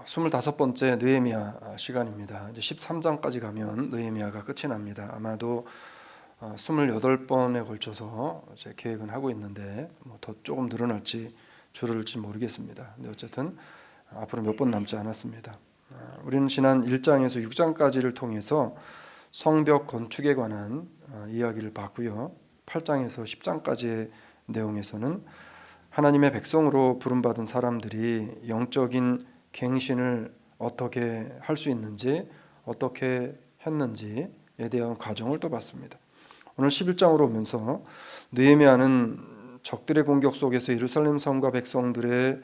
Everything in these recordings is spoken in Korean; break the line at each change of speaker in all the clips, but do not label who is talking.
25번째 느헤미야 시간입니다. 이제 13장까지 가면 느헤미야가 끝이 납니다. 아마도 28번에 걸쳐서 제 계획은 하고 있는데 더 조금 늘어날지 줄어들지 모르겠습니다. 근데 어쨌든 앞으로 몇 번 남지 않았습니다. 우리는 지난 1장에서 6장까지를 통해서 성벽 건축에 관한 이야기를 봤고요. 8장에서 10장까지의 내용에서는 하나님의 백성으로 부름받은 사람들이 영적인 갱신을 어떻게 할 수 있는지, 어떻게 했는지에 대한 과정을 또 봤습니다. 오늘 11장으로 오면서 느헤미야는 적들의 공격 속에서 예루살렘 성과 백성들의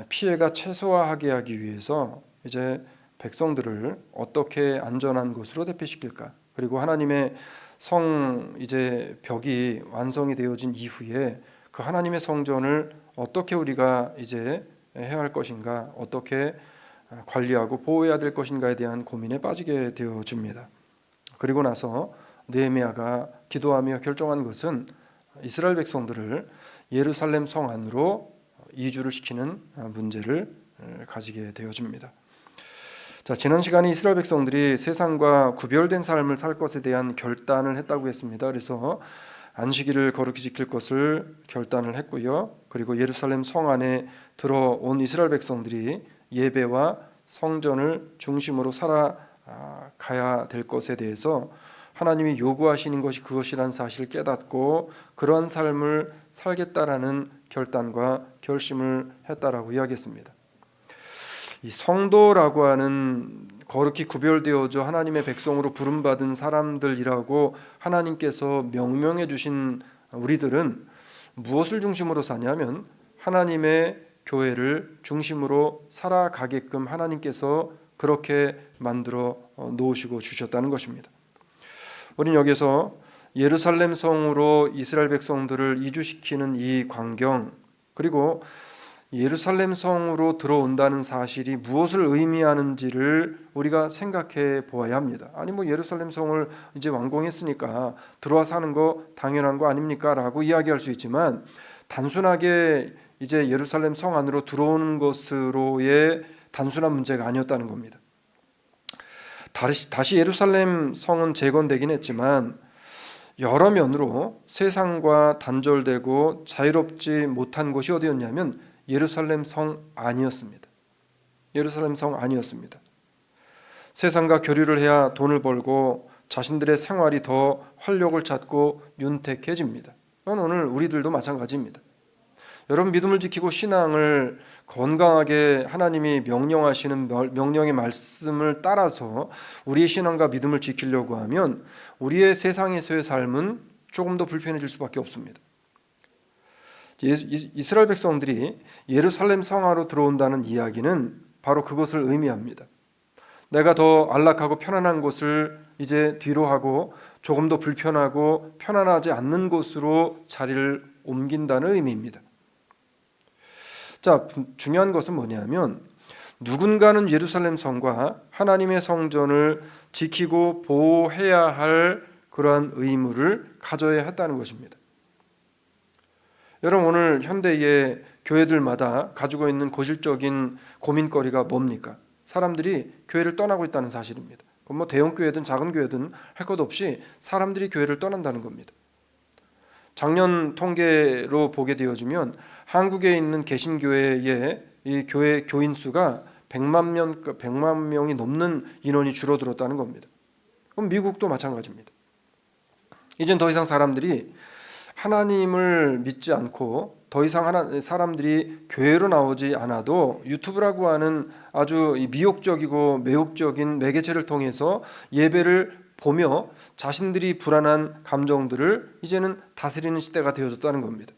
피해가 최소화하게 하기 위해서 이제 백성들을 어떻게 안전한 곳으로 대피시킬까, 그리고 하나님의 성 이제 벽이 완성이 되어진 이후에 그 하나님의 성전을 어떻게 우리가 이제 해야 할 것인가, 어떻게 관리하고 보호해야 될 것인가에 대한 고민에 빠지게 되어집니다. 그리고 나서 느헤미야가 기도하며 결정한 것은 이스라엘 백성들을 예루살렘 성 안으로 이주를 시키는 문제를 가지게 되어집니다. 자, 지난 시간에 이스라엘 백성들이 세상과 구별된 삶을 살 것에 대한 결단을 했다고 했습니다. 그래서 안식일을 거룩히 지킬 것을 결단을 했고요. 그리고 예루살렘 성 안에 들어온 이스라엘 백성들이 예배와 성전을 중심으로 살아가야 될 것에 대해서 하나님이 요구하시는 것이 그것이라는 사실을 깨닫고 그러한 삶을 살겠다라는 결단과 결심을 했다라고 이야기했습니다. 이 성도라고 하는 거룩히 구별되어져 하나님의 백성으로 부름받은 사람들이라고 하나님께서 명명해 주신 우리들은 무엇을 중심으로 사냐면 하나님의 교회를 중심으로 살아가게끔 하나님께서 그렇게 만들어 놓으시고 주셨다는 것입니다. 우리는 여기서 예루살렘 성으로 이스라엘 백성들을 이주시키는 이 광경, 그리고 예루살렘 성으로 들어온다는 사실이 무엇을 의미하는지를 우리가 생각해 보아야 합니다. 아니 예루살렘 성을 이제 완공했으니까 들어와 사는 거 당연한 거 아닙니까? 라고 이야기할 수 있지만 단순하게 이제 예루살렘 성 안으로 들어오는 것으로의 단순한 문제가 아니었다는 겁니다. 다시 예루살렘 성은 재건되긴 했지만 여러 면으로 세상과 단절되고 자유롭지 못한 곳이 어디였냐면 예루살렘 성 안이었습니다. 예루살렘 성 안이었습니다. 세상과 교류를 해야 돈을 벌고 자신들의 생활이 더 활력을 찾고 윤택해집니다. 그건 오늘 우리들도 마찬가지입니다. 여러분, 믿음을 지키고 신앙을 건강하게 하나님이 명령하시는 명령의 말씀을 따라서 우리의 신앙과 믿음을 지키려고 하면 우리의 세상에서의 삶은 조금 더 불편해질 수밖에 없습니다. 이스라엘 백성들이 예루살렘 성화로 들어온다는 이야기는 바로 그것을 의미합니다. 내가 더 안락하고 편안한 곳을 이제 뒤로 하고 조금 더 불편하고 편안하지 않는 곳으로 자리를 옮긴다는 의미입니다. 자, 중요한 것은 뭐냐면 누군가는 예루살렘 성과 하나님의 성전을 지키고 보호해야 할 그러한 의무를 가져야 했다는 것입니다. 여러분, 오늘 현대의 교회들마다 가지고 있는 고질적인 고민거리가 뭡니까? 사람들이 교회를 떠나고 있다는 사실입니다. 그건 대형 교회든 작은 교회든 할 것 없이 사람들이 교회를 떠난다는 겁니다. 작년 통계로 보게 되어지면 한국에 있는 개신교회의 이 교회 교인 수가 100만 명이 넘는 인원이 줄어들었다는 겁니다. 그럼 미국도 마찬가지입니다. 이젠 더 이상 사람들이 하나님을 믿지 않고 더 이상 사람들이 교회로 나오지 않아도 유튜브라고 하는 아주 미혹적이고 매혹적인 매개체를 통해서 예배를 보며 자신들이 불안한 감정들을 이제는 다스리는 시대가 되어졌다는 겁니다.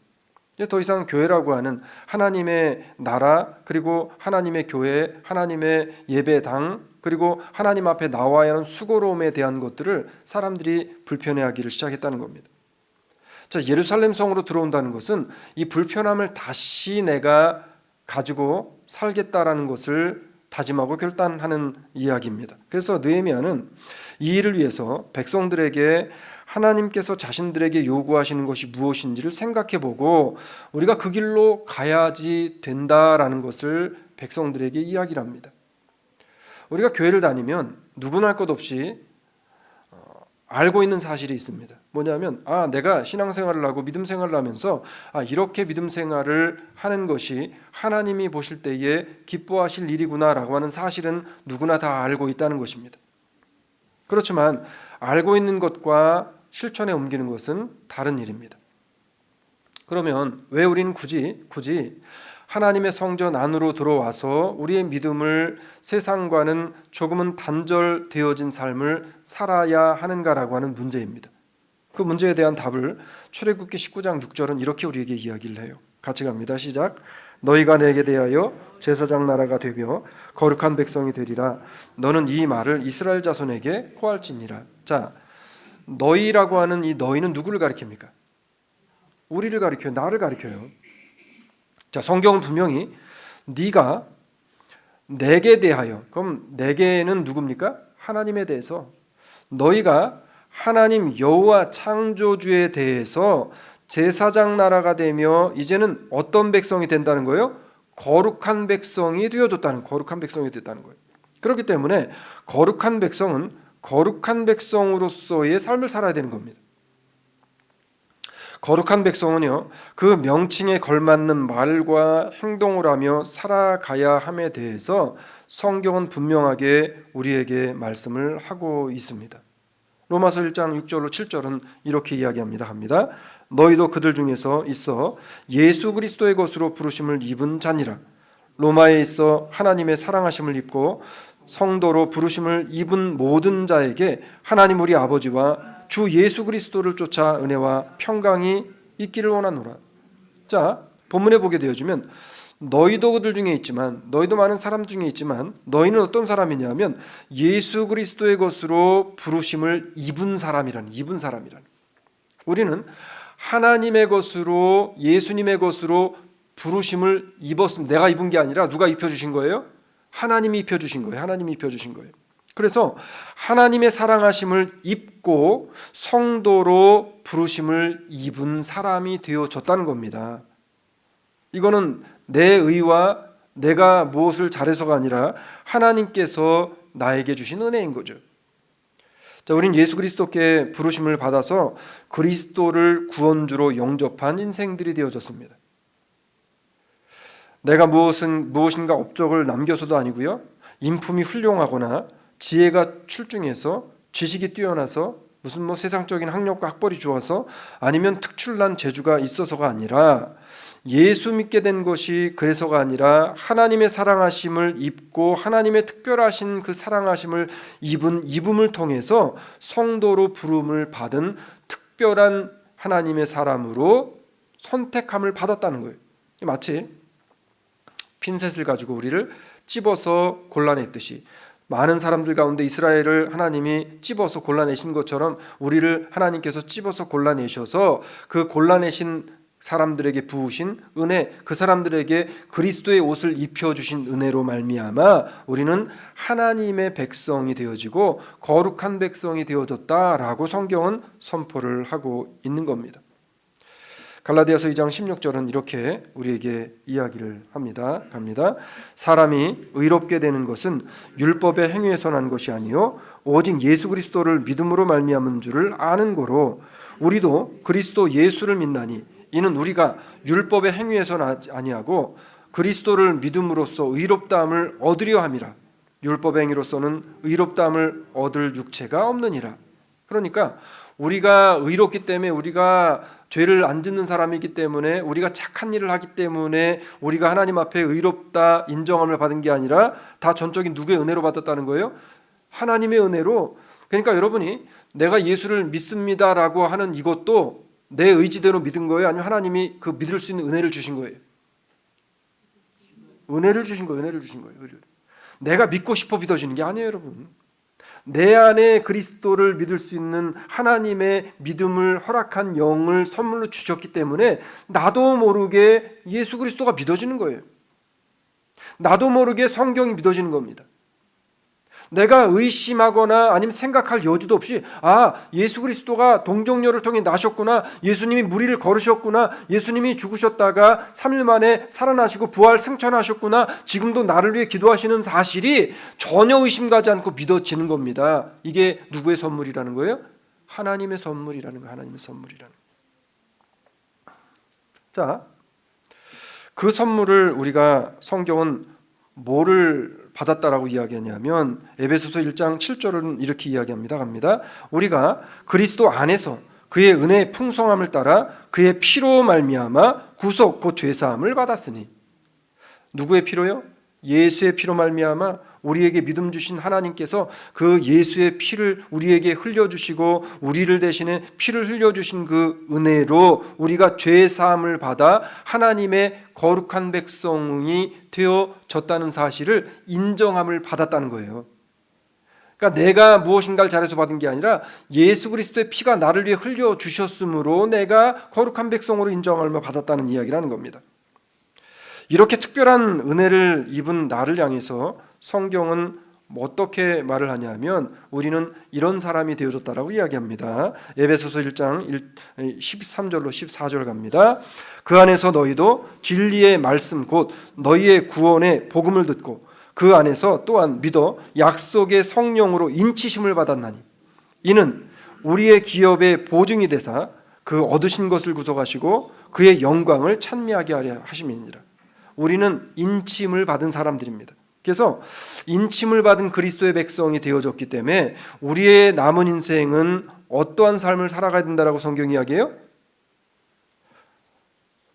이제 더 이상 교회라고 하는 하나님의 나라, 그리고 하나님의 교회, 하나님의 예배당, 그리고 하나님 앞에 나와야 하는 수고로움에 대한 것들을 사람들이 불편해하기를 시작했다는 겁니다. 자, 예루살렘 성으로 들어온다는 것은 이 불편함을 다시 내가 가지고 살겠다라는 것을 다짐하고 결단하는 이야기입니다. 그래서 느헤미야는 이 일을 위해서 백성들에게 하나님께서 자신들에게 요구하시는 것이 무엇인지를 생각해보고 우리가 그 길로 가야지 된다라는 것을 백성들에게 이야기를 합니다. 우리가 교회를 다니면 누구나 할 것 없이 알고 있는 사실이 있습니다. 뭐냐면 내가 신앙생활을 하고 믿음 생활을 하면서 이렇게 믿음 생활을 하는 것이 하나님이 보실 때에 기뻐하실 일이구나라고 하는 사실은 누구나 다 알고 있다는 것입니다. 그렇지만 알고 있는 것과 실천에 옮기는 것은 다른 일입니다. 그러면 왜 우리는 굳이 하나님의 성전 안으로 들어와서 우리의 믿음을 세상과는 조금은 단절되어진 삶을 살아야 하는가라고 하는 문제입니다. 그 문제에 대한 답을 출애굽기 19장 6절은 이렇게 우리에게 이야기를 해요. 같이 갑니다. 시작. 너희가 내게 대하여 제사장 나라가 되며 거룩한 백성이 되리라. 너는 이 말을 이스라엘 자손에게 고할지니라. 자, 너희라고 하는 이 너희는 누구를 가리킵니까? 우리를 가리켜요. 나를 가리켜요. 자, 성경은 분명히 네가 내게 대하여, 그럼 내게는 누굽니까? 하나님에 대해서, 너희가 하나님 여호와 창조주에 대해서 제사장 나라가 되며 이제는 어떤 백성이 된다는 거예요? 거룩한 백성이 되어졌다는, 거룩한 백성이 됐다는 거예요. 그렇기 때문에 거룩한 백성은 거룩한 백성으로서의 삶을 살아야 되는 겁니다. 거룩한 백성은요, 그 명칭에 걸맞는 말과 행동을 하며 살아가야 함에 대해서 성경은 분명하게 우리에게 말씀을 하고 있습니다. 로마서 1장 6절로 7절은 이렇게 이야기합니다. 너희도 그들 중에서 있어 예수 그리스도의 것으로 부르심을 입은 자니라. 로마에 있어 하나님의 사랑하심을 입고 성도로 부르심을 입은 모든 자에게 하나님 우리 아버지와 주 예수 그리스도를 쫓아 은혜와 평강이 있기를 원하노라. 자, 본문에 보게 되어지면 너희도 그들 중에 있지만, 너희도 많은 사람 중에 있지만 너희는 어떤 사람이냐면 예수 그리스도의 것으로 부르심을 입은 사람이라는, 우리는 하나님의 것으로, 예수님의 것으로 부르심을 입었습니다. 내가 입은 게 아니라 누가 입혀주신 거예요? 하나님이 입혀주신 거예요. 그래서 하나님의 사랑하심을 입고 성도로 부르심을 입은 사람이 되어졌다는 겁니다. 이거는 내 의와 내가 무엇을 잘해서가 아니라 하나님께서 나에게 주신 은혜인 거죠. 자, 우린 예수 그리스도께 부르심을 받아서 그리스도를 구원주로 영접한 인생들이 되어졌습니다. 내가 무엇인가 업적을 남겨서도 아니고요, 인품이 훌륭하거나 지혜가 출중해서, 지식이 뛰어나서, 무슨 세상적인 학력과 학벌이 좋아서, 아니면 특출난 재주가 있어서가 아니라, 예수 믿게 된 것이 그래서가 아니라 하나님의 사랑하심을 입고 하나님의 특별하신 그 사랑하심을 입음을 통해서 성도로 부름을 받은 특별한 하나님의 사람으로 선택함을 받았다는 거예요. 마치 핀셋을 가지고 우리를 찝어서 골라냈듯이, 많은 사람들 가운데 이스라엘을 하나님이 찝어서 골라내신 것처럼 우리를 하나님께서 찝어서 골라내셔서 그 골라내신 사람들에게 부으신 은혜, 그 사람들에게 그리스도의 옷을 입혀주신 은혜로 말미암아 우리는 하나님의 백성이 되어지고 거룩한 백성이 되어졌다라고 성경은 선포를 하고 있는 겁니다. 갈라디아서 2장 16절은 이렇게 우리에게 이야기를 합니다. 갑니다. 사람이 의롭게 되는 것은 율법의 행위에서 난 것이 아니요 오직 예수 그리스도를 믿음으로 말미암은 줄을 아는 고로 우리도 그리스도 예수를 믿나니 이는 우리가 율법의 행위에서 아니하고 그리스도를 믿음으로써 의롭다함을 얻으려 함이라. 율법의 행위로서는 의롭다함을 얻을 육체가 없느니라. 그러니까 우리가 의롭기 때문에, 우리가 죄를 안 짓는 사람이기 때문에, 우리가 착한 일을 하기 때문에 우리가 하나님 앞에 의롭다 인정함을 받은 게 아니라 다 전적인 누구의 은혜로 받았다는 거예요? 하나님의 은혜로. 그러니까 여러분이 내가 예수를 믿습니다라고 하는 이것도 내 의지대로 믿은 거예요? 아니면 하나님이 그 믿을 수 있는 은혜를 주신 거예요? 은혜를 주신 거예요. 내가 믿고 싶어 믿어지는 게 아니에요, 여러분. 내 안에 그리스도를 믿을 수 있는 하나님의 믿음을 허락한 영을 선물로 주셨기 때문에 나도 모르게 예수 그리스도가 믿어지는 거예요. 나도 모르게 성경이 믿어지는 겁니다. 내가 의심하거나 아니면 생각할 여지도 없이 예수 그리스도가 동정녀를 통해 나셨구나, 예수님이 무리를 걸으셨구나, 예수님이 죽으셨다가 3일 만에 살아나시고 부활 승천하셨구나, 지금도 나를 위해 기도하시는 사실이 전혀 의심가지 않고 믿어지는 겁니다. 이게 누구의 선물이라는 거예요? 하나님의 선물이라는 거예요. 하나님의 선물이라는 거예요. 자, 그 선물을 우리가 성경은 뭐를 받았다라고 이야기하냐면 에베소서 1장 7절은 이렇게 이야기합니다. 갑니다. 우리가 그리스도 안에서 그의 은혜의 풍성함을 따라 그의 피로 말미암아 구속 곧 죄사함을 받았으니. 누구의 피로요? 예수의 피로 말미암아 우리에게 믿음 주신 하나님께서 그 예수의 피를 우리에게 흘려주시고 우리를 대신해 피를 흘려주신 그 은혜로 우리가 죄사함을 받아 하나님의 거룩한 백성이 되어졌다는 사실을 인정함을 받았다는 거예요. 그러니까 내가 무엇인가를 잘해서 받은 게 아니라 예수 그리스도의 피가 나를 위해 흘려주셨으므로 내가 거룩한 백성으로 인정함을 받았다는 이야기라는 겁니다. 이렇게 특별한 은혜를 입은 나를 향해서 성경은 어떻게 말을 하냐면 우리는 이런 사람이 되어졌다라고 이야기합니다. 에베소서 1장 13절로 14절 갑니다. 그 안에서 너희도 진리의 말씀 곧 너희의 구원의 복음을 듣고 그 안에서 또한 믿어 약속의 성령으로 인치심을 받았나니 이는 우리의 기업의 보증이 되사 그 얻으신 것을 구속하시고 그의 영광을 찬미하게 하려 하심이니라. 우리는 인침을 받은 사람들입니다. 그래서 인침을 받은 그리스도의 백성이 되어졌기 때문에 우리의 남은 인생은 어떠한 삶을 살아가야 된다라고 성경이 이야기해요?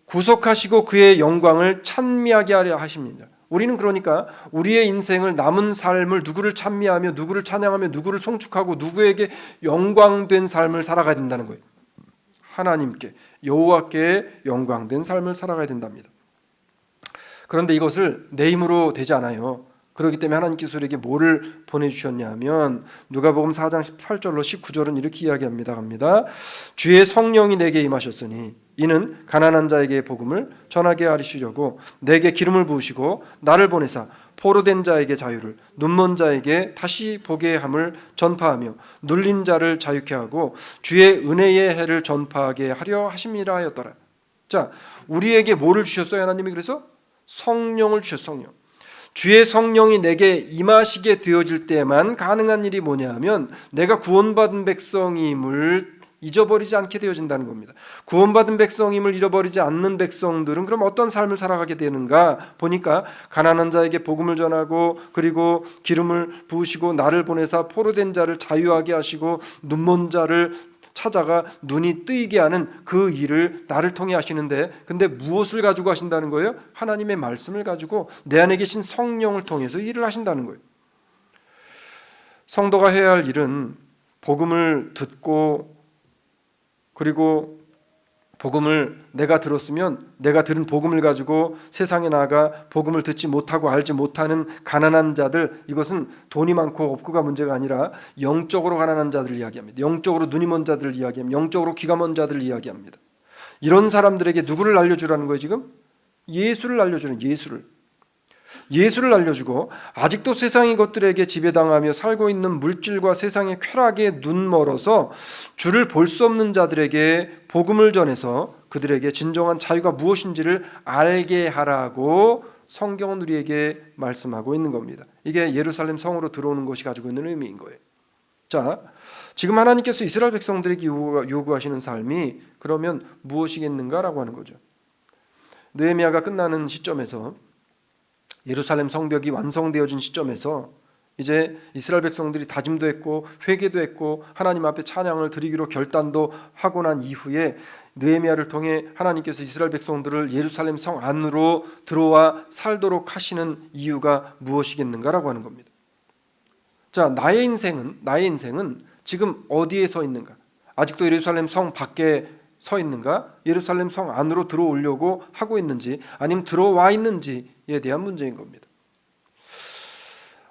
구속하시고 그의 영광을 찬미하게 하려 하십니다. 우리는 그러니까 우리의 인생을 남은 삶을 누구를 찬미하며 누구를 찬양하며 누구를 송축하고 누구에게 영광된 삶을 살아가야 된다는 거예요. 하나님께 여호와께 영광된 삶을 살아가야 된답니다. 그런데 이것을 내 힘으로 되지 않아요. 그렇기 때문에 하나님께서 우리에게 뭐를 보내주셨냐면 누가복음 4장 18절로 19절은 이렇게 이야기합니다. 갑니다. 주의 성령이 내게 임하셨으니 이는 가난한 자에게 복음을 전하게 하시려고 내게 기름을 부으시고 나를 보내사 포로된 자에게 자유를 눈먼 자에게 다시 보게 함을 전파하며 눌린 자를 자유케 하고 주의 은혜의 해를 전파하게 하려 하심이라 하였더라. 자, 우리에게 뭐를 주셨어요? 하나님이 그래서 성령을 주셨어요. 성령. 주의 성령이 내게 임하시게 되어질 때만 가능한 일이 뭐냐면 내가 구원받은 백성임을 잊어버리지 않게 되어진다는 겁니다. 구원받은 백성임을 잃어버리지 않는 백성들은 그럼 어떤 삶을 살아가게 되는가 보니까 가난한 자에게 복음을 전하고 그리고 기름을 부으시고 나를 보내사 포로된 자를 자유하게 하시고 눈먼 자를 찾아가 눈이 뜨이게 하는 그 일을 나를 통해 하시는데 근데 무엇을 가지고 하신다는 거예요? 하나님의 말씀을 가지고 내 안에 계신 성령을 통해서 일을 하신다는 거예요. 성도가 해야 할 일은 복음을 듣고 그리고 복음을 내가 들었으면 내가 들은 복음을 가지고 세상에 나가 복음을 듣지 못하고 알지 못하는 가난한 자들, 이것은 돈이 많고 없고가 문제가 아니라 영적으로 가난한 자들을 이야기합니다. 영적으로 눈이 먼 자들을 이야기합니다. 영적으로 귀가 먼 자들을 이야기합니다. 이런 사람들에게 누구를 알려주라는 거예요? 지금 예수를 알려주는, 예수를 알려주고 아직도 세상의 것들에게 지배당하며 살고 있는 물질과 세상의 쾌락에 눈멀어서 주를 볼 수 없는 자들에게 복음을 전해서 그들에게 진정한 자유가 무엇인지를 알게 하라고 성경은 우리에게 말씀하고 있는 겁니다. 이게 예루살렘 성으로 들어오는 것이 가지고 있는 의미인 거예요. 자, 지금 하나님께서 이스라엘 백성들에게 요구하시는 삶이 그러면 무엇이겠는가라고 하는 거죠. 느헤미야가 끝나는 시점에서 예루살렘 성벽이 완성되어진 시점에서 이제 이스라엘 백성들이 다짐도 했고 회개도 했고 하나님 앞에 찬양을 드리기로 결단도 하고 난 이후에 느헤미야를 통해 하나님께서 이스라엘 백성들을 예루살렘 성 안으로 들어와 살도록 하시는 이유가 무엇이겠는가라고 하는 겁니다. 자, 나의 인생은 지금 어디에 서 있는가? 아직도 예루살렘 성 밖에 서 있는가? 예루살렘 성 안으로 들어오려고 하고 있는지 아니면 들어와 있는지에 대한 문제인 겁니다.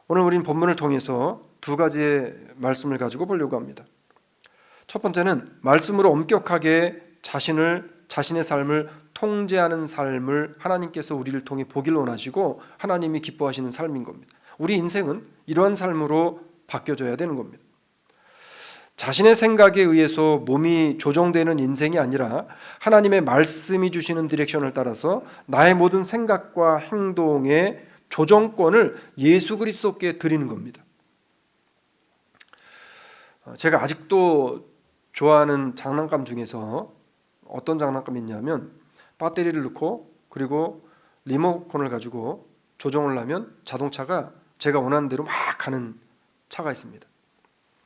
오늘 우리는 본문을 통해서 두 가지의 말씀을 가지고 보려고 합니다. 첫 번째는 말씀으로 엄격하게 자신의 삶을 통제하는 삶을 하나님께서 우리를 통해 보기를 원하시고 하나님이 기뻐하시는 삶인 겁니다. 우리 인생은 이러한 삶으로 바뀌어져야 되는 겁니다. 자신의 생각에 의해서 몸이 조정되는 인생이 아니라 하나님의 말씀이 주시는 디렉션을 따라서 나의 모든 생각과 행동의 조정권을 예수 그리스도께 드리는 겁니다. 제가 아직도 좋아하는 장난감 중에서 어떤 장난감이 있냐면 배터리를 넣고 그리고 리모컨을 가지고 조정을 하면 자동차가 제가 원하는 대로 막 가는 차가 있습니다.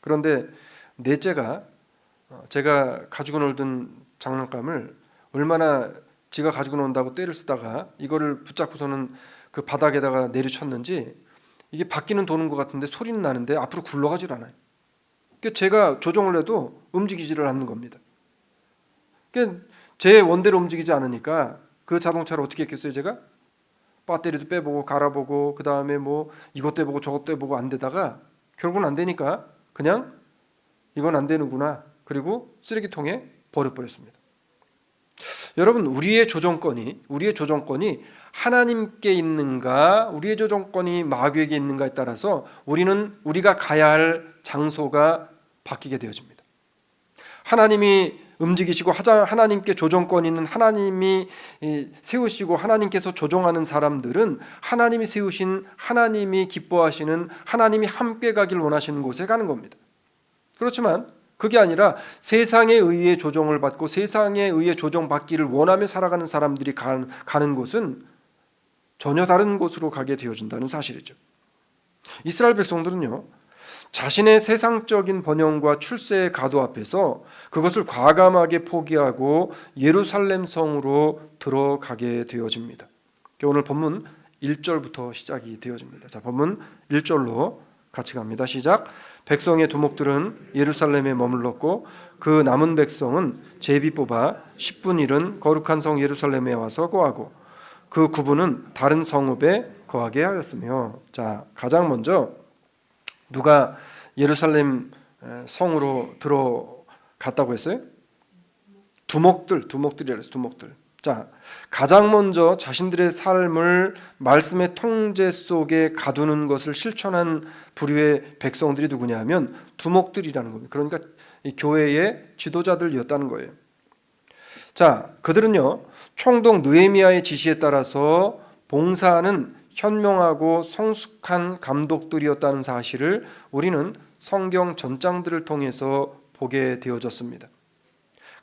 그런데 넷째가 제가 가지고 놀던 장난감을 얼마나 지가 가지고 논다고 떼를 쓰다가 이거를 붙잡고서는 그 바닥에다가 내리쳤는지 이게 바퀴는 도는 것 같은데 소리는 나는데 앞으로 굴러가질 않아요. 그러니까 제가 조정을 해도 움직이지를 않는 겁니다. 그러니까 제 원대로 움직이지 않으니까 그 자동차를 어떻게 했겠어요? 제가 배터리도 빼보고 갈아보고 그 다음에 뭐 이것도 해보고 저것도 해보고 안 되다가 결국은 안 되니까 그냥 이건 안 되는구나. 그리고 쓰레기통에 버려버렸습니다. 여러분, 우리의 조정권이 하나님께 있는가, 우리의 조정권이 마귀에게 있는가에 따라서 우리가 가야 할 장소가 바뀌게 되어집니다. 하나님이 움직이시고 하나님께 조정권 있는 하나님이 세우시고 하나님께서 조정하는 사람들은 하나님이 세우신, 하나님이 기뻐하시는, 하나님이 함께 가길 원하시는 곳에 가는 겁니다. 그렇지만 그게 아니라 세상에 의해 조정을 받고 세상에 의해 조정받기를 원하며 살아가는 사람들이 가는 곳은 전혀 다른 곳으로 가게 되어진다는 사실이죠. 이스라엘 백성들은요, 자신의 세상적인 번영과 출세의 가도 앞에서 그것을 과감하게 포기하고 예루살렘 성으로 들어가게 되어집니다. 오늘 본문 1절부터 시작이 되어집니다. 자, 본문 1절로 같이 갑니다. 시작. 백성의 두목들은 예루살렘에 머물렀고 그 남은 백성은 제비 뽑아 10분 일은 거룩한 성 예루살렘에 와서 거하고 그 9분은 다른 성읍에 거하게 하였으며. 자, 가장 먼저 누가 예루살렘 성으로 들어갔다고 했어요? 두목들이라 했어요. 두목들. 자, 가장 먼저 자신들의 삶을 말씀의 통제 속에 가두는 것을 실천한 부류의 백성들이 누구냐 하면 두목들이라는 겁니다. 그러니까 이 교회의 지도자들이었다는 거예요. 자, 그들은요, 총독 느헤미야의 지시에 따라서 봉사하는 현명하고 성숙한 감독들이었다는 사실을 우리는 성경 전장들을 통해서 보게 되어졌습니다.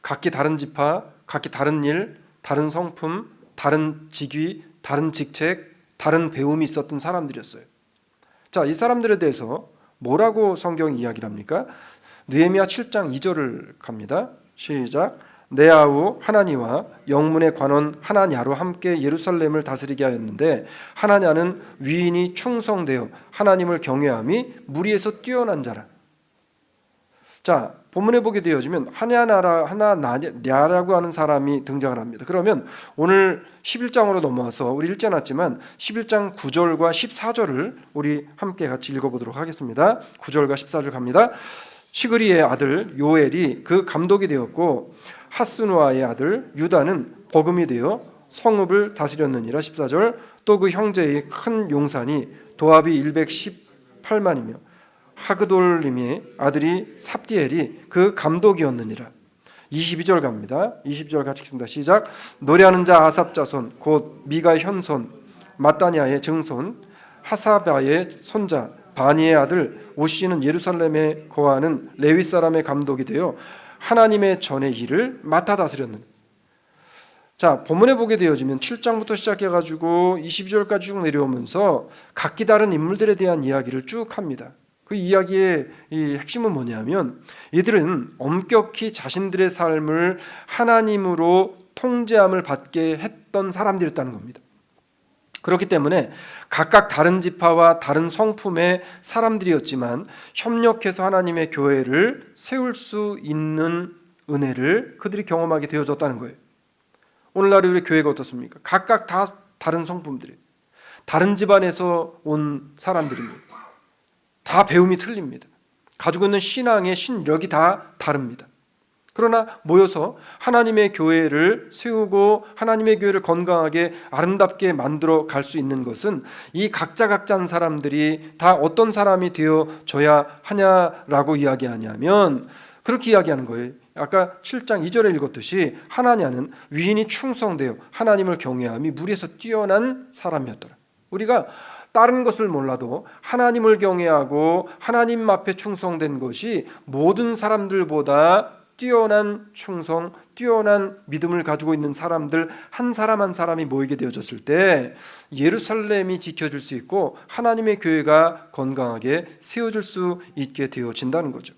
각기 다른 지파, 각기 다른 일, 다른 성품, 다른 직위, 다른 직책, 다른 배움이 있었던 사람들이었어요. 자, 이 사람들에 대해서 뭐라고 성경이 이야기를 합니까? 느헤미야 7장 2절을 갑니다. 시작. 내 아우 하나니와 영문의 관원 하나냐로 함께 예루살렘을 다스리게 하였는데 하나냐는 위인이 충성되어 하나님을 경외함이 무리에서 뛰어난 자라. 자, 본문에 보게 되어지면 하나냐라고 하는 사람이 등장을 합니다. 그러면 오늘 11장으로 넘어와서 우리 읽어놨지만 11장 9절과 14절을 우리 함께 같이 읽어보도록 하겠습니다. 9절과 14절 갑니다. 시그리의 아들 요엘이 그 감독이 되었고 하스누아의 아들 유다는 버금이 되어 성읍을 다스렸느니라. 14절. 또 그 형제의 큰 용산이 도합이 118만이며 하그돌림의 아들이 삽디엘이 그 감독이었느니라. 22절 갑니다. 20절 같이 읽습니다. 시작. 노래하는 자 아삽 자손 곧 미가의 현손 마따냐의 증손 하사바의 손자 바니의 아들 우시는 예루살렘에 거하는 레위 사람의 감독이 되어 하나님의 전의 일을 맡아 다스렸느니라. 자, 본문에 보게 되어지면 7장부터 시작해가지고 22절까지 쭉 내려오면서 각기 다른 인물들에 대한 이야기를 쭉 합니다. 그 이야기의 이 핵심은 뭐냐면 이들은 엄격히 자신들의 삶을 하나님으로 통제함을 받게 했던 사람들이었다는 겁니다. 그렇기 때문에 각각 다른 지파와 다른 성품의 사람들이었지만 협력해서 하나님의 교회를 세울 수 있는 은혜를 그들이 경험하게 되어졌다는 거예요. 오늘날 우리 교회가 어떻습니까? 각각 다 다른 성품들이 다른 집안에서 온 사람들입니다. 다 배움이 틀립니다. 가지고 있는 신앙의 신력이 다 다릅니다. 그러나 모여서 하나님의 교회를 세우고 하나님의 교회를 건강하게 아름답게 만들어 갈 수 있는 것은 이 각자 한 사람들이 다 어떤 사람이 되어져야 하냐라고 이야기하냐면 그렇게 이야기하는 거예요. 아까 7장 2절에 읽었듯이 하나냐는 위인이 충성되어 하나님을 경외함이 무리에서 뛰어난 사람이었더라. 우리가 다른 것을 몰라도 하나님을 경외하고 하나님 앞에 충성된 것이 모든 사람들보다 뛰어난 충성, 뛰어난 믿음을 가지고 있는 사람들 한 사람 한 사람이 모이게 되어졌을 때 예루살렘이 지켜질 수 있고 하나님의 교회가 건강하게 세워질 수 있게 되어진다는 거죠.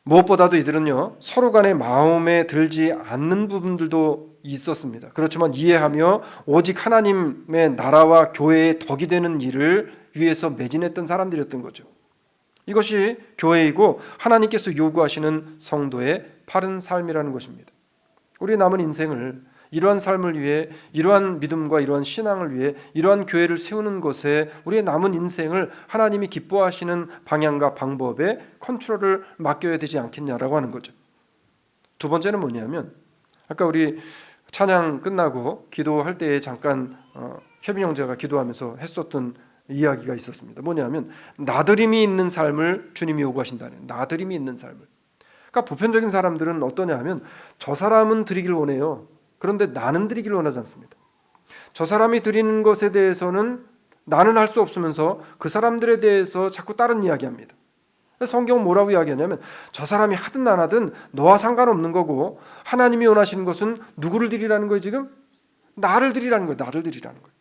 무엇보다도 이들은요, 서로 간의 마음에 들지 않는 부분들도 있었습니다. 그렇지만 이해하며 오직 하나님의 나라와 교회의 덕이 되는 일을 위해서 매진했던 사람들이었던 거죠. 이것이 교회이고 하나님께서 요구하시는 성도의 바른 삶이라는 것입니다. 우리 남은 인생을 이러한 삶을 위해, 이러한 믿음과 이러한 신앙을 위해, 이러한 교회를 세우는 것에 우리의 남은 인생을 하나님이 기뻐하시는 방향과 방법에 컨트롤을 맡겨야 되지 않겠냐라고 하는 거죠. 두 번째는 뭐냐면 아까 우리 찬양 끝나고 기도할 때에 잠깐 케빈 형제가 기도하면서 했었던 이야기가 있었습니다. 뭐냐면 나드림이 있는 삶을 주님이 요구하신다는, 나드림이 있는 삶을. 그러니까 보편적인 사람들은 어떠냐 하면 저 사람은 드리길 원해요. 그런데 나는 드리길 원하지 않습니다. 저 사람이 드리는 것에 대해서는 나는 할 수 없으면서 그 사람들에 대해서 자꾸 다른 이야기합니다. 성경은 뭐라고 이야기하냐면 저 사람이 하든 안 하든 너와 상관없는 거고 하나님이 원하시는 것은 누구를 드리라는 거예요 지금? 나를 드리라는 거예요. 나를 드리라는 거예요.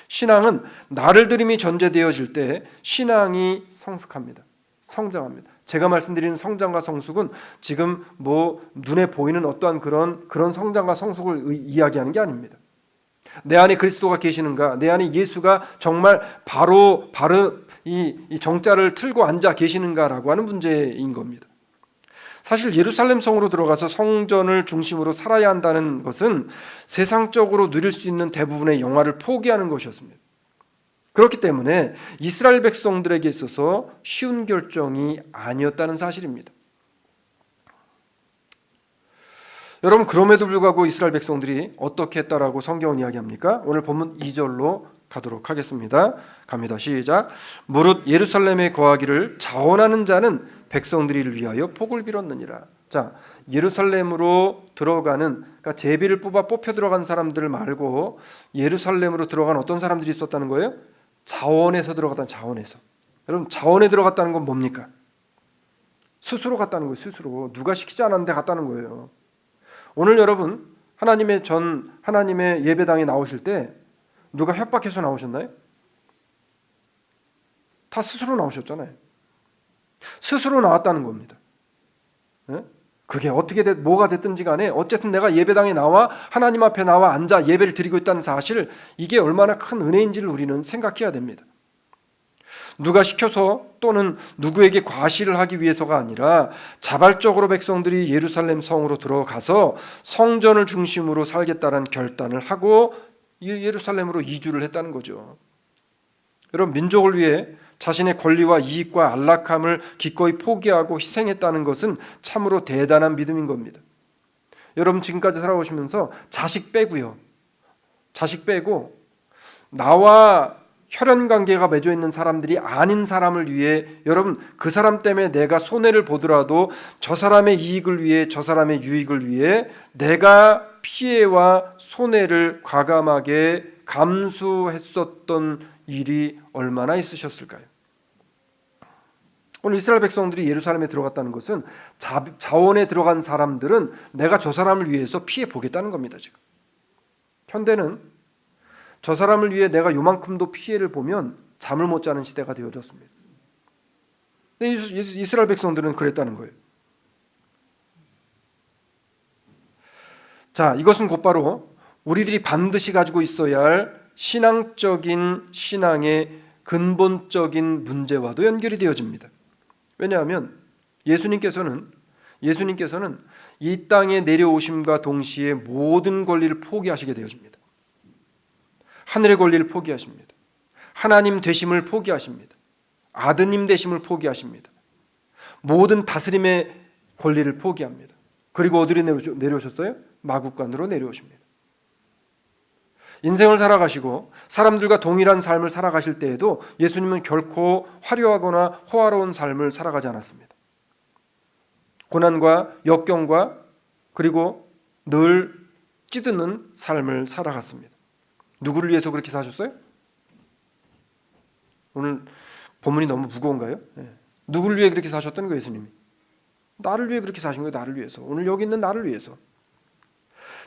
신앙은 나를 드림이 전제되어질 때 신앙이 성숙합니다. 성장합니다. 제가 말씀드리는 성장과 성숙은 지금 눈에 보이는 어떠한 그런 성장과 성숙을 이야기하는 게 아닙니다. 내 안에 그리스도가 계시는가, 내 안에 예수가 정말 바로 이 정자를 틀고 앉아 계시는가라고 하는 문제인 겁니다. 사실 예루살렘 성으로 들어가서 성전을 중심으로 살아야 한다는 것은 세상적으로 누릴 수 있는 대부분의 영화를 포기하는 것이었습니다. 그렇기 때문에 이스라엘 백성들에게 있어서 쉬운 결정이 아니었다는 사실입니다. 여러분, 그럼에도 불구하고 이스라엘 백성들이 어떻게 했다라고 성경은 이야기합니까? 오늘 본문 2절로 가도록 하겠습니다. 갑니다. 시작. 무릇 예루살렘에 거하기를 자원하는 자는 백성들을 위하여 복을 빌었느니라. 자, 예루살렘으로 들어가는, 그러니까 제비를 뽑혀 들어간 사람들 말고 예루살렘으로 들어간 어떤 사람들이 있었다는 거예요? 자원에서 들어갔다는, 자원에서. 여러분, 자원에 들어갔다는 건 뭡니까? 스스로 갔다는 거예요. 스스로. 누가 시키지 않았는데 갔다는 거예요. 오늘 여러분 하나님의 예배당에 나오실 때 누가 협박해서 나오셨나요? 다 스스로 나오셨잖아요. 스스로 나왔다는 겁니다. 그게 어떻게 뭐가 됐든지 간에 어쨌든 내가 예배당에 나와 하나님 앞에 나와 앉아 예배를 드리고 있다는 사실, 이게 얼마나 큰 은혜인지를 우리는 생각해야 됩니다. 누가 시켜서 또는 누구에게 과시를 하기 위해서가 아니라 자발적으로 백성들이 예루살렘 성으로 들어가서 성전을 중심으로 살겠다는 결단을 하고 예루살렘으로 이주를 했다는 거죠. 여러분, 민족을 위해 자신의 권리와 이익과 안락함을 기꺼이 포기하고 희생했다는 것은 참으로 대단한 믿음인 겁니다. 여러분, 지금까지 살아오시면서 자식 빼고 나와 혈연 관계가 맺어 있는 사람들이 아닌 사람을 위해, 여러분, 그 사람 때문에 내가 손해를 보더라도 저 사람의 이익을 위해, 저 사람의 유익을 위해 내가 피해와 손해를 과감하게 감수했었던 일이 얼마나 있으셨을까요? 오늘 이스라엘 백성들이 예루살렘에 들어갔다는 것은 자원에 들어간 사람들은 내가 저 사람을 위해서 피해 보겠다는 겁니다. 지금 현대는 저 사람을 위해 내가 요만큼도 피해를 보면 잠을 못 자는 시대가 되어졌습니다. 이스라엘 백성들은 그랬다는 거예요. 자, 이것은 곧바로 우리들이 반드시 가지고 있어야 할 신앙의 근본적인 문제와도 연결이 되어집니다. 왜냐하면 예수님께서는 이 땅에 내려오심과 동시에 모든 권리를 포기하시게 되어집니다. 하늘의 권리를 포기하십니다. 하나님 되심을 포기하십니다. 아드님 되심을 포기하십니다. 모든 다스림의 권리를 포기합니다. 그리고 어디로 내려오셨어요? 마국간으로 내려오십니다. 인생을 살아가시고 사람들과 동일한 삶을 살아가실 때에도 예수님은 결코 화려하거나 호화로운 삶을 살아가지 않았습니다. 고난과 역경과 그리고 늘 찌드는 삶을 살아갔습니다. 누구를 위해서 그렇게 사셨어요? 오늘 본문이 너무 무거운가요? 네. 누구를 위해 그렇게 사셨던 거예요, 예수님이? 나를 위해 그렇게 사신 거예요. 나를 위해서. 오늘 여기 있는 나를 위해서.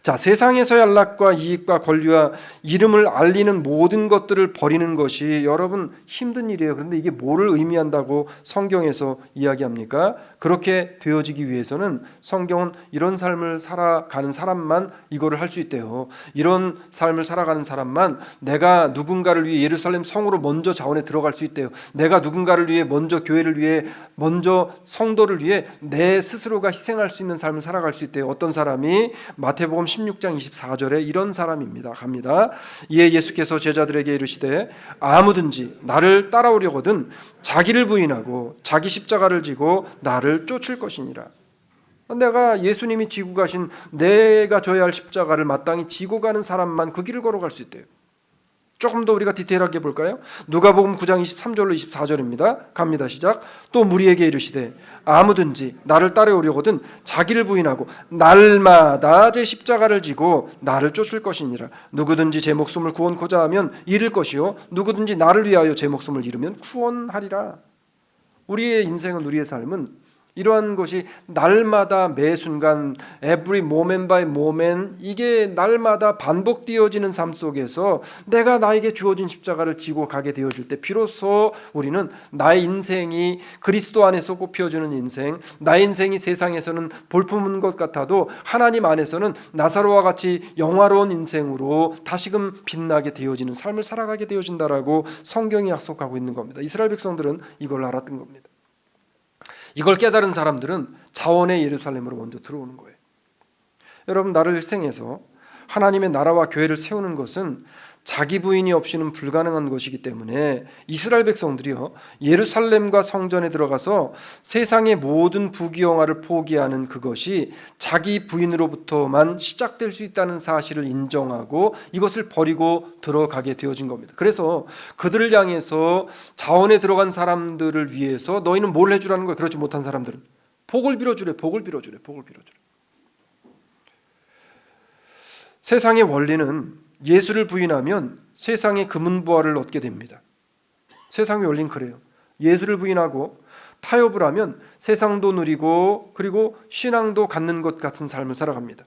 자, 세상에서의 안락과 이익과 권리와 이름을 알리는 모든 것들을 버리는 것이 여러분 힘든 일이에요. 그런데 이게 뭐를 의미한다고 성경에서 이야기합니까? 그렇게 되어지기 위해서는 성경은 이런 삶을 살아가는 사람만 이거를 할 수 있대요. 이런 삶을 살아가는 사람만 내가 누군가를 위해 예루살렘 성으로 먼저 자원에 들어갈 수 있대요. 내가 누군가를 위해 먼저 교회를 위해 먼저 성도를 위해 내 스스로가 희생할 수 있는 삶을 살아갈 수 있대요. 어떤 사람이 마태복음 16장 24절에 이런 사람입니다. 갑니다. 이에 예수께서 제자들에게 이르시되 아무든지 나를 따라오려거든 자기를 부인하고 자기 십자가를 지고 나를 쫓을 것이니라. 내가 예수님이 지고 가신 내가 져야 할 십자가를 마땅히 지고 가는 사람만 그 길을 걸어갈 수 있대요. 조금 더 우리가 디테일하게 볼까요? 누가복음 9장 23절로 24절입니다. 갑니다. 시작. 또 무리에게 이르시되 아무든지 나를 따라오려거든 자기를 부인하고 날마다 제 십자가를 지고 나를 쫓을 것이니라. 누구든지 제 목숨을 구원코자 하면 잃을 것이요 누구든지 나를 위하여 제 목숨을 잃으면 구원하리라. 우리의 인생은, 우리의 삶은 이러한 것이 날마다 매 순간 every moment by moment 이게 날마다 반복되어지는 삶 속에서 내가 나에게 주어진 십자가를 지고 가게 되어질 때 비로소 우리는 나의 인생이 그리스도 안에서 꽃피어지는 인생, 나의 인생이 세상에서는 볼품인 것 같아도 하나님 안에서는 나사로와 같이 영화로운 인생으로 다시금 빛나게 되어지는 삶을 살아가게 되어진다라고 성경이 약속하고 있는 겁니다. 이스라엘 백성들은 이걸 알았던 겁니다. 이걸 깨달은 사람들은 자원의 예루살렘으로 먼저 들어오는 거예요. 여러분, 나를 희생해서 하나님의 나라와 교회를 세우는 것은 자기 부인이 없이는 불가능한 것이기 때문에 이스라엘 백성들이요 예루살렘과 성전에 들어가서 세상의 모든 부귀영화를 포기하는 그것이 자기 부인으로부터만 시작될 수 있다는 사실을 인정하고 이것을 버리고 들어가게 되어진 겁니다. 그래서 그들을 향해서 자원에 들어간 사람들을 위해서 너희는 뭘 해주라는 거예요? 그렇지 못한 사람들은 복을 빌어주래. 복을 빌어주래. 복을 빌어주래. 세상의 원리는 예수를 부인하면 세상의 금은보화를 얻게 됩니다. 세상의 원리는 그래요. 예수를 부인하고 타협을 하면 세상도 누리고 그리고 신앙도 갖는 것 같은 삶을 살아갑니다.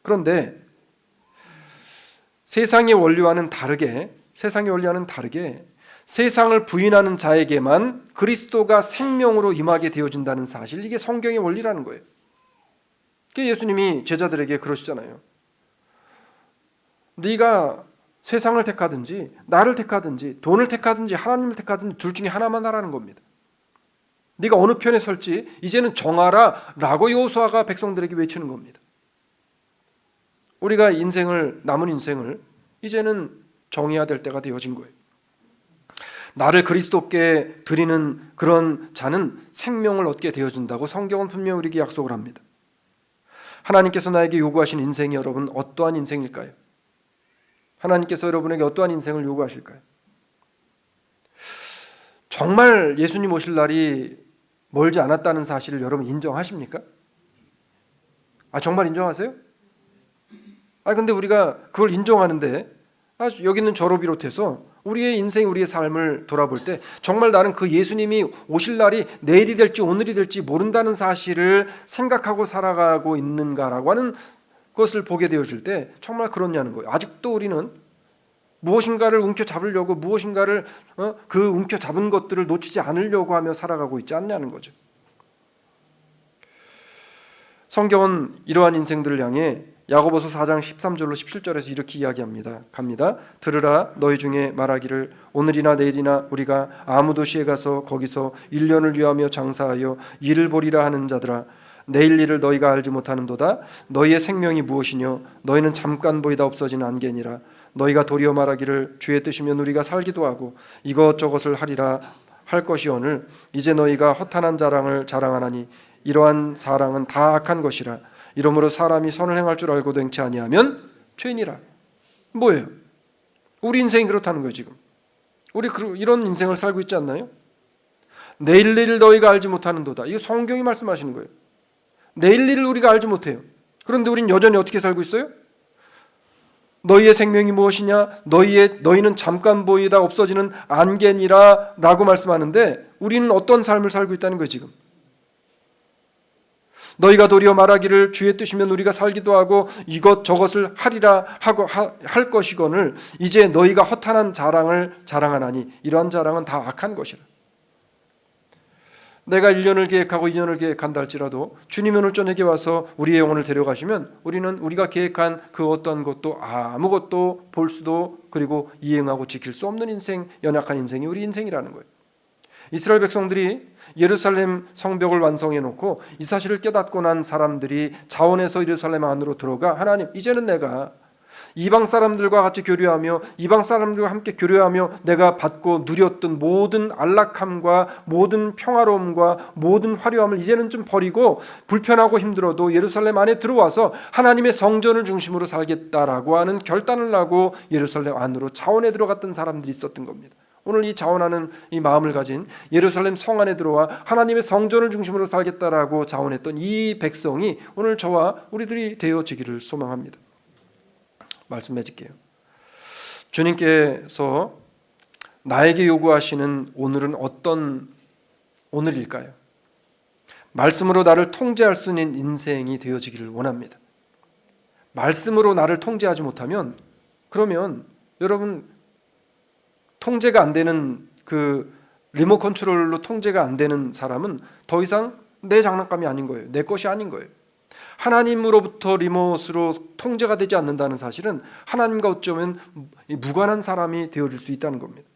그런데 세상의 원리와는 다르게 세상을 부인하는 자에게만 그리스도가 생명으로 임하게 되어진다는 사실, 이게 성경의 원리라는 거예요. 예수님이 제자들에게 그러시잖아요. 네가 세상을 택하든지 나를 택하든지 돈을 택하든지 하나님을 택하든지 둘 중에 하나만 하라는 겁니다. 네가 어느 편에 설지 이제는 정하라 라고 여호수아가 백성들에게 외치는 겁니다. 우리가 남은 인생을 이제는 정해야 될 때가 되어진 거예요. 나를 그리스도께 드리는 그런 자는 생명을 얻게 되어진다고 성경은 분명히 우리에게 약속을 합니다. 하나님께서 나에게 요구하신 인생이 여러분 어떠한 인생일까요? 하나님께서 여러분에게 어떠한 인생을 요구하실까요? 정말 예수님 오실 날이 멀지 않았다는 사실을 여러분 인정하십니까? 정말 인정하세요? 근데 우리가 그걸 인정하는데 여기 있는 저로 비롯해서 우리의 인생, 우리의 삶을 돌아볼 때 정말 나는 그 예수님이 오실 날이 내일이 될지 오늘이 될지 모른다는 사실을 생각하고 살아가고 있는가라고 하는 것을 보게 되어질 때 정말 그렇냐는 거예요. 아직도 우리는 무엇인가를 움켜잡으려고 무엇인가를 그 움켜잡은 것들을 놓치지 않으려고 하며 살아가고 있지 않냐는 거죠. 성경은 이러한 인생들을 향해 야고보서 4장 13절로 17절에서 이렇게 이야기합니다. 갑니다. 들으라, 너희 중에 말하기를 오늘이나 내일이나 우리가 아무 도시에 가서 거기서 1년을 유하며 장사하여 일을 보리라 하는 자들아, 내일 일을 너희가 알지 못하는도다. 너희의 생명이 무엇이뇨? 너희는 잠깐 보이다 없어지는 안개니라. 너희가 도리어 말하기를 주의 뜻이면 우리가 살기도 하고 이것저것을 하리라 할 것이오늘 이제 너희가 허탄한 자랑을 자랑하나니 이러한 사랑은 다 악한 것이라. 이러므로 사람이 선을 행할 줄 알고도 행치 아니하면 죄인이라. 뭐예요? 우리 인생이 그렇다는 거예요. 지금 우리 이런 인생을 살고 있지 않나요? 내일 일을 너희가 알지 못하는도다. 이거 성경이 말씀하시는 거예요. 내일 일을 우리가 알지 못해요. 그런데 우리는 여전히 어떻게 살고 있어요? 너희의 생명이 무엇이냐? 너희는 잠깐 보이다 없어지는 안개니라 라고 말씀하는데 우리는 어떤 삶을 살고 있다는 거예요 지금. 너희가 도리어 말하기를 주의 뜻이면 우리가 살기도 하고 이것저것을 하리라 하고 할 것이거늘 이제 너희가 허탄한 자랑을 자랑하나니 이러한 자랑은 다 악한 것이라. 내가 1년을 계획하고 2년을 계획한다 할지라도 주님이 오늘 저녁에 와서 우리의 영혼을 데려가시면 우리는 우리가 계획한 그 어떤 것도 아무것도 볼 수도 그리고 이행하고 지킬 수 없는 인생, 연약한 인생이 우리 인생이라는 거예요. 이스라엘 백성들이 예루살렘 성벽을 완성해 놓고 이 사실을 깨닫고 난 사람들이 자원해서 예루살렘 안으로 들어가 하나님 이제는 내가 이방 사람들과 같이 교류하며 이방 사람들과 함께 교류하며 내가 받고 누렸던 모든 안락함과 모든 평화로움과 모든 화려함을 이제는 좀 버리고 불편하고 힘들어도 예루살렘 안에 들어와서 하나님의 성전을 중심으로 살겠다라고 하는 결단을 하고 예루살렘 안으로 자원에 들어갔던 사람들이 있었던 겁니다. 오늘 이 자원하는 이 마음을 가진 예루살렘 성 안에 들어와 하나님의 성전을 중심으로 살겠다라고 자원했던 이 백성이 오늘 저와 우리들이 되어지기를 소망합니다. 말씀 맺을게요. 주님께서 나에게 요구하시는 오늘은 어떤 오늘일까요? 말씀으로 나를 통제할 수 있는 인생이 되어지기를 원합니다. 말씀으로 나를 통제하지 못하면 그러면 여러분 통제가 안 되는 그 리모컨 컨트롤로 통제가 안 되는 사람은 더 이상 내 장난감이 아닌 거예요. 내 것이 아닌 거예요. 하나님으로부터 리모트로 통제가 되지 않는다는 사실은 하나님과 어쩌면 무관한 사람이 되어질 수 있다는 겁니다.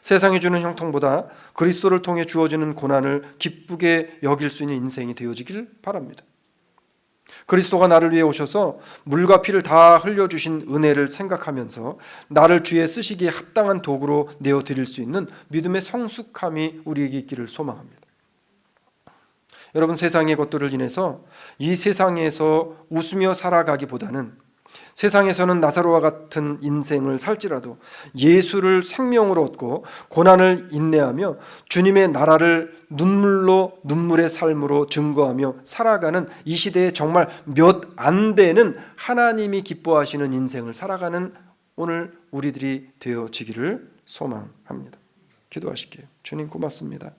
세상이 주는 형통보다 그리스도를 통해 주어지는 고난을 기쁘게 여길 수 있는 인생이 되어지길 바랍니다. 그리스도가 나를 위해 오셔서 물과 피를 다 흘려주신 은혜를 생각하면서 나를 주의 쓰시기에 합당한 도구로 내어드릴 수 있는 믿음의 성숙함이 우리에게 있기를 소망합니다. 여러분 세상의 것들을 인해서 이 세상에서 웃으며 살아가기보다는 세상에서는 나사로와 같은 인생을 살지라도 예수를 생명으로 얻고 고난을 인내하며 주님의 나라를 눈물의 삶으로 증거하며 살아가는 이 시대에 정말 몇 안 되는 하나님이 기뻐하시는 인생을 살아가는 오늘 우리들이 되어지기를 소망합니다. 기도하실게요. 주님 고맙습니다.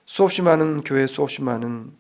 수없이 많은 교회, 수없이 많은